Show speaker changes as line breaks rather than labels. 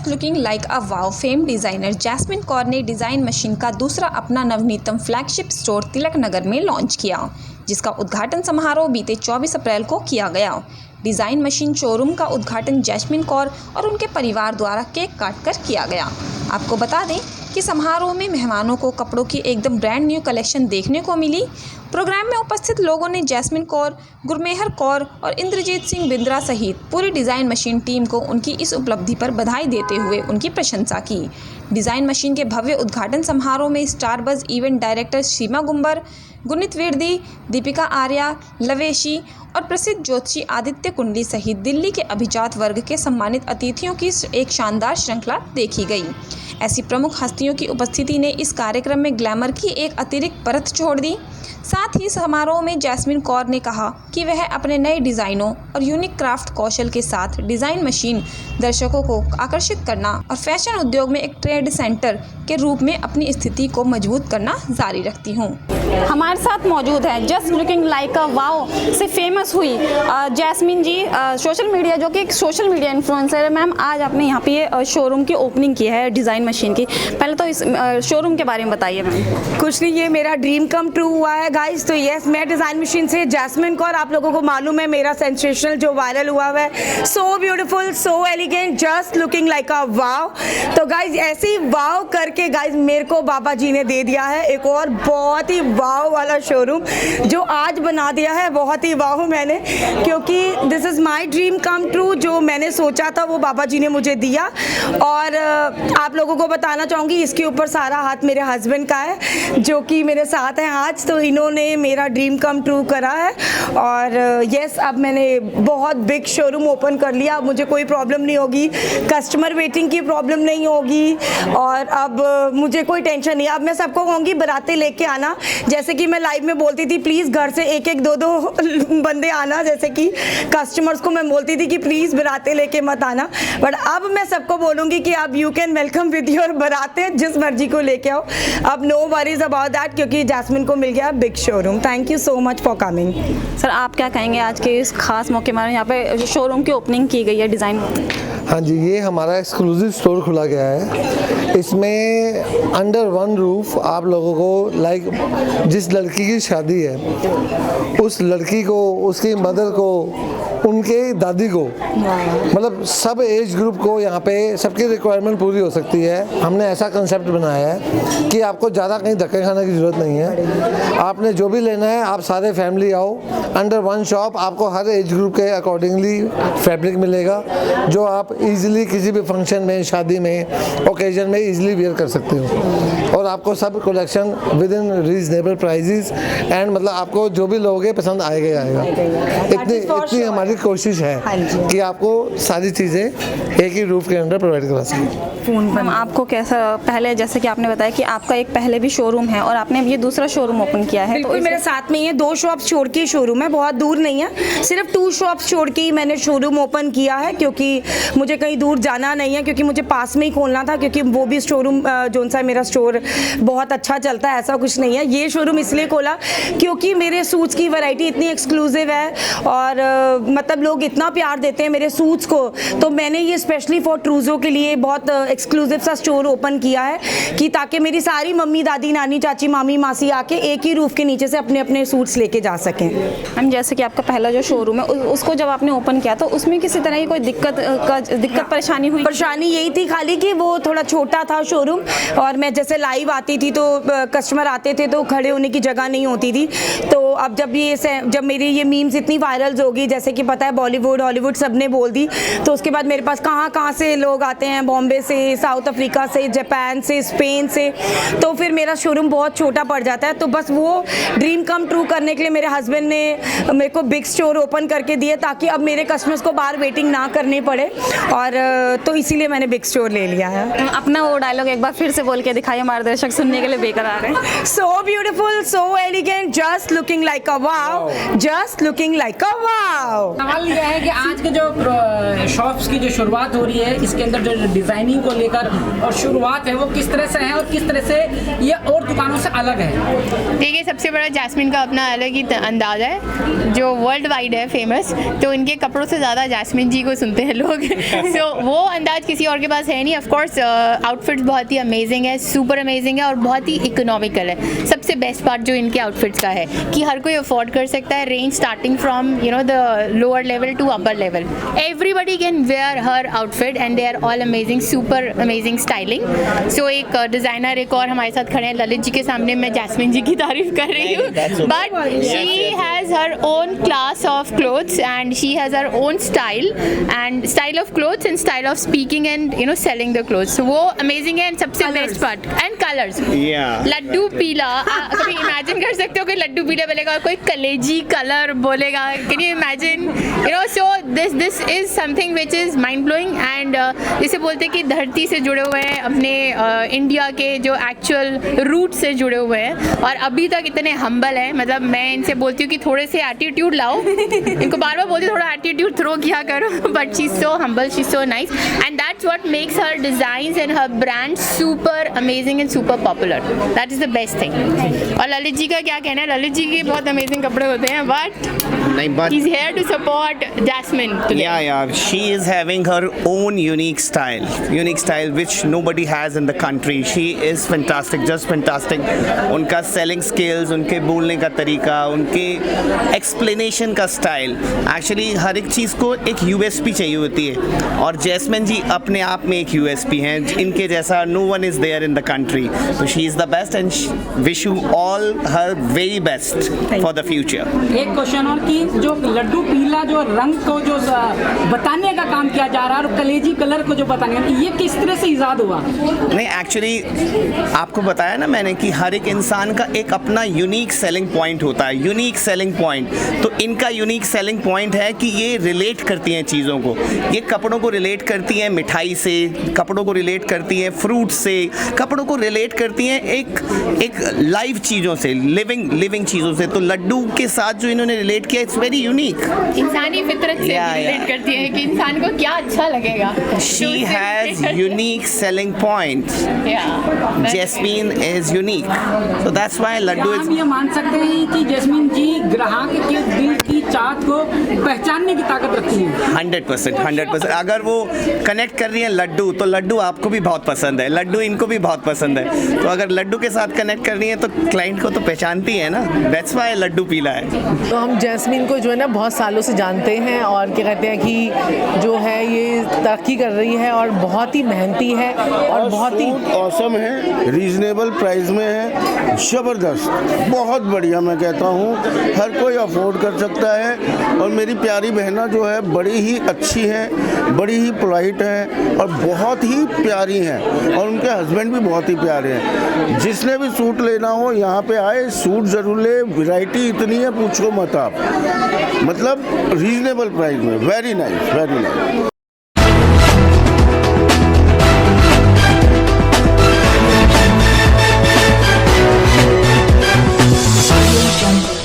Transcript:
Just looking like a wow fame designer Jasmine Kaur ने design machine का दूसरा अपना नवनीतम फ्लैगशिप स्टोर तिलक नगर में लॉन्च किया, जिसका उद्घाटन समारोह बीते 24 अप्रैल को किया गया। डिज़ाइन मशीन शोरूम का उद्घाटन जैस्मिन कौर और उनके परिवार द्वारा केक काटकर किया गया। आपको बता दें कि समारोह में मेहमानों को कपड़ों की एकदम ब्रांड न्यू कलेक्शन देखने को मिली। प्रोग्राम में उपस्थित लोगों ने जैस्मिन कौर, गुरमेहर कौर और इंद्रजीत सिंह बिंद्रा सहित पूरी डिज़ाइन मशीन टीम को उनकी इस उपलब्धि पर बधाई देते हुए उनकी प्रशंसा की। डिज़ाइन मशीन के भव्य उद्घाटन समारोह में स्टार बज़ इवेंट डायरेक्टर सीमा गुंबर, गुनित विर्दी, दीपिका आर्या, लवेशी और प्रसिद्ध ज्योतिषी आदित्य कुंडली सहित दिल्ली के अभिजात वर्ग के सम्मानित अतिथियों की एक शानदार श्रृंखला देखी गई। ऐसी प्रमुख हस्तियों की उपस्थिति ने इस कार्यक्रम में ग्लैमर की एक अतिरिक्त परत छोड़ दी। साथ ही समारोह में जैस्मिन कौर ने कहा कि वह अपने नए डिज़ाइनों और यूनिक क्राफ्ट कौशल के साथ डिज़ाइन मशीन दर्शकों को आकर्षित करना और फैशन उद्योग में एक ट्रेड सेंटर के रूप में अपनी स्थिति को मजबूत करना जारी रखती हूँ। हमारे साथ मौजूद है जस्ट लुकिंग लाइक अ वाव से फेमस हुई जैस्मिन जी, सोशल मीडिया जो कि एक सोशल मीडिया इन्फ्लुएंसर है। मैम, आज आपने यहाँ पे ये शोरूम की ओपनिंग की है डिज़ाइन मशीन की। पहले तो इस शोरूम के बारे में बताइए मैम।
कुछ नहीं, ये मेरा ड्रीम कम ट्रू हुआ है गाइस। तो यस, मैं डिज़ाइन मशीन से जैस्मिन कौर, आप लोगों को मालूम है मेरा सेंसेशनल जो वायरल हुआ है, so beautiful, so elegant, just looking like a wow. तो गाइस ऐसे ही वाव करके गाइस मेरे को बाबा जी ने दे दिया है एक और बहुत ही वाव वाला शोरूम जो आज बना दिया है। बहुत ही वाव मैंने, क्योंकि this is my dream come true. जो मैंने सोचा था वो बाबा जी ने मुझे दिया। और आप लोगों को बताना चाहूँगी, इसके ऊपर सारा हाथ मेरे हस्बैंड का है जो कि मेरे साथ हैं आज। तो इन्होंने मेरा ड्रीम कम ट्रू करा है। और यस, अब मैंने बहुत बिग शोरूम ओपन कर लिया। अब मुझे कोई प्रॉब्लम नहीं होगी, कस्टमर वेटिंग की प्रॉब्लम नहीं होगी और अब मुझे कोई टेंशन नहीं है। अब मैं सबको कहूँगी बारातें लेके आना, जैसे कि मैं लाइव में बोलती थी प्लीज़ घर से एक एक दो दो बंदे आना, जैसे कि कस्टमर्स को मैं बोलती थी कि प्लीज़ बारातें लेके मत आना। बट अब मैं सबको बोलूँगी कि अब you can welcome with your बारातें, जिस मर्जी को लेके आओ। अब नो वरीज अबाउट दैट, क्योंकि जैस्मिन को मिल गया big showroom. Thank you so much for coming.
Sir, आप क्या कहेंगे आज के इस खास मौके में यहाँ पे शोरूम की ओपनिंग की गई है डिज़ाइन?
हाँ जी, ये हमारा एक्सक्लूसिव स्टोर खुला गया है। इसमें अंडर वन रूफ आप लोगों को लाइक जिस लड़की की शादी है उस लड़की को, उसकी मदर को, उनके दादी को, मतलब सब एज ग्रुप को यहाँ पे सबकी रिक्वायरमेंट पूरी हो सकती है। हमने ऐसा कंसेप्ट बनाया है कि आपको ज़्यादा कहीं धक्के खाने की ज़रूरत नहीं है। आपने जो भी लेना है आप सारे फैमिली आओ, अंडर वन शॉप आपको हर एज ग्रुप के अकॉर्डिंगली फैब्रिक मिलेगा जो आप इजीली किसी भी फंक्शन में, शादी में, ओकेजन में इजीली वेयर कर सकते हो। और आपको सब collection with in reasonable prices and मतलब आपको जो भी लोगे पसंद आएगा ही आएगा। इतनी हमारी कोशिश है कि आपको सारी चीज़ें एक ही रूफ के अंदर प्रोवाइड करा सकें।
मैम, आपको कैसा, पहले जैसे कि आपने बताया कि आपका एक पहले भी शोरूम है और आपने ये दूसरा शोरूम ओपन किया है,
तो मेरे साथ में ये 2 शॉप्स छोड़ के शोरूम है, बहुत दूर नहीं है, सिर्फ 2 शॉप्स छोड़ के ही मैंने शोरूम ओपन किया है, क्योंकि मुझे कहीं दूर जाना नहीं है, क्योंकि मुझे पास में ही खोलना था, क्योंकि वो भी शोरूम जो सा मेरा स्टोर बहुत अच्छा चलता है, ऐसा कुछ नहीं है। ये शोरूम इसलिए खोला क्योंकि मेरे सूट्स की वैरायटी इतनी एक्सक्लूसिव है और मतलब लोग इतना प्यार देते हैं मेरे सूट्स को, तो मैंने ये स्पेशली फॉर ट्रूजो के लिए बहुत एक्सक्लूसिव सा स्टोर ओपन किया है कि ताकि मेरी सारी मम्मी, दादी, नानी, चाची, मामी, मासी आके एक ही रूफ के नीचे से अपने अपने सूट्स लेके जा सकें।
मैम, जैसे कि आपका पहला जो शोरूम है उसको जब आपने ओपन किया तो उसमें किसी तरह की कोई दिक्कत परेशानी हुई?
परेशानी यही थी खाली कि वो थोड़ा छोटा था शोरूम और मैं जैसे लाइव आती थी तो कस्टमर आते थे तो खड़े होने की जगह नहीं होती थी। तो अब जब मेरी ये मीम्स इतनी वायरल होगी, जैसे कि पता है बॉलीवुड, हॉलीवुड सब ने बोल दी, तो उसके बाद मेरे पास कहाँ से लोग आते हैं, बॉम्बे से, साउथ अफ्रीका से, जापान से, स्पेन से, तो फिर मेरा शोरूम बहुत छोटा पड़ जाता है। तो बस वो ड्रीम कम ट्रू करने के लिए मेरे हस्बैंड ने मेरे को बिग स्टोर ओपन करके दिए ताकि अब मेरे कस्टमर्स को बाहर वेटिंग ना करनी पड़े, और तो इसीलिए मैंने बिग स्टोर ले लिया है।
अपना वो डायलॉग एक बार फिर से बोल के दिखाइए, हमारे दर्शक सुनने के लिए बेकरार हैं।
So beautiful, so elegant, just looking like a wow, just looking like a wow.
सवाल यह है कि आज के जो शॉप्स की जो शुरुआत हो रही है, इसके अंदर जो डिजाइनिंग को लेकर और शुरुआत है वो किस तरह से है और किस तरह से ये और दुकानों से अलग है?
देखिए, सबसे बड़ा जैस्मिन का अपना अलग ही अंदाज है जो वर्ल्ड वाइड है फेमस, तो इनके कपड़ों से ज़्यादा जैस्मिन जी को सुनते हैं लोग। सो वो अंदाज किसी और के पास है नहीं। ऑफ कोर्स आउटफिट्स बहुत ही अमेजिंग है, सुपर अमेजिंग है और बहुत ही इकोनॉमिकल है। सबसे बेस्ट पार्ट जो इनके आउटफिट्स का है कि हर कोई अफोर्ड कर सकता है, range starting from the lower level to upper level. Everybody can wear her outfit and they are all amazing, super amazing styling. So एक डिज़ाइनर एक और हमारे साथ खड़े हैं ललित जी के सामने, मैं जैस्मिन जी की तारीफ कर रही हूँ, but she has her own class of clothes and she has her own style of clothes and style of speaking and selling the clothes. वो अमेजिंग है। एंड सबसे best part and colours, laddoo पीला। कभी इमेजिन कर सकते हो कि लड्डू पीला बोलेगा और कोई कलेजी कलर बोलेगा? Can you imagine? So this is something which is mind blowing. And जिसे बोलते हैं कि धरती से जुड़े हुए हैं, अपने इंडिया के जो एक्चुअल रूट से जुड़े हुए हैं और अभी तक इतने हम्बल हैं। मतलब मैं इनसे बोलती हूँ कि थोड़े से एटीट्यूड लाओ, इनको बार बार बोलती हूँ थोड़ा एटीट्यूड थ्रो किया करो, but she is so humble, she is so nice and that's what makes her designs and her brand super amazing and super popular. That is the best thing. और ललित जी का क्या कहना है? ललित जी के बहुत अमेजिंग कपड़े होते हैं, but he is here to support Jasmine today.
Yeah. She is having her own unique style which nobody has in the country. She is fantastic, just fantastic. उनका selling skills, उनके बोलने का तरीका, उनके explanation का style, actually हर एक चीज़ को एक USP चाहिए होती है और जैस्मिन जी अपने आप में एक USP हैं। इनके जैसा no one is there in the country. So she is the best and wish you all her very best for the future.
एक क्वेश्चन और कि जो लड्डू पीला जो रंग को जो बताने का काम किया जा रहा है और कलेजी कलर को जो बताने का, ये किस तरह से इजाद हुआ?
नहीं, एक्चुअली आपको बताया ना मैंने कि हर एक इंसान का एक अपना यूनिक सेलिंग पॉइंट होता है, यूनिक सेलिंग पॉइंट। तो इनका यूनिक सेलिंग पॉइंट है कि ये रिलेट करती हैं चीज़ों को, ये कपड़ों को रिलेट करती हैं मिठाई से, कपड़ों को रिलेट करती हैं फ्रूट से, कपड़ों को रिलेट करती हैं एक लाइव चीज़ों से, लिविंग चीज़ों से। तो लड्डू के साथ जो इन्होंने रिलेट किया, इट्स वेरी यूनिक।
इंसानी फितरत से रिलेट करती है कि इंसान को क्या अच्छा लगेगा।
She has unique selling points. Jasmine is unique, so that's why Laddu
क्या
is.
हम ये मान सकते हैं कि जैस्मिन जी ग्राहक के दिल की चाहत को पहचानने की ताकत रखती हैं?
100%। अगर वो कनेक्ट कर रही है लड्डू, तो लड्डू आपको भी बहुत पसंद है, लड्डू इनको भी बहुत पसंद है। तो अगर लड्डू के साथ कनेक्ट कर रही है तो क्लाइंट को तो पहचानती है ना, that's why लड्डू पीला है।
तो हम जैस्मिन को जो है ना बहुत सालों से जानते हैं और क्या कहते हैं कि जो है ये तरक्की कर रही है और बहुत ही मेहनती है और बहुत ही
औसम है, रीजनेबल प्राइस में है, ज़बरदस्त, बहुत बढ़िया। मैं कहता हूँ हर कोई अफोर्ड कर सकता है। और मेरी प्यारी बहना जो है बड़ी ही अच्छी हैं, बड़ी ही पोलाइट हैं और बहुत ही प्यारी हैं और उनके हस्बैंड भी बहुत ही प्यारे हैं। जिसने भी सूट लेना हो यहाँ पे आए, सूट ज़रूर ले, वैरायटी इतनी है पूछो मत आप, मतलब रीजनेबल प्राइस में। Very nice, very nice.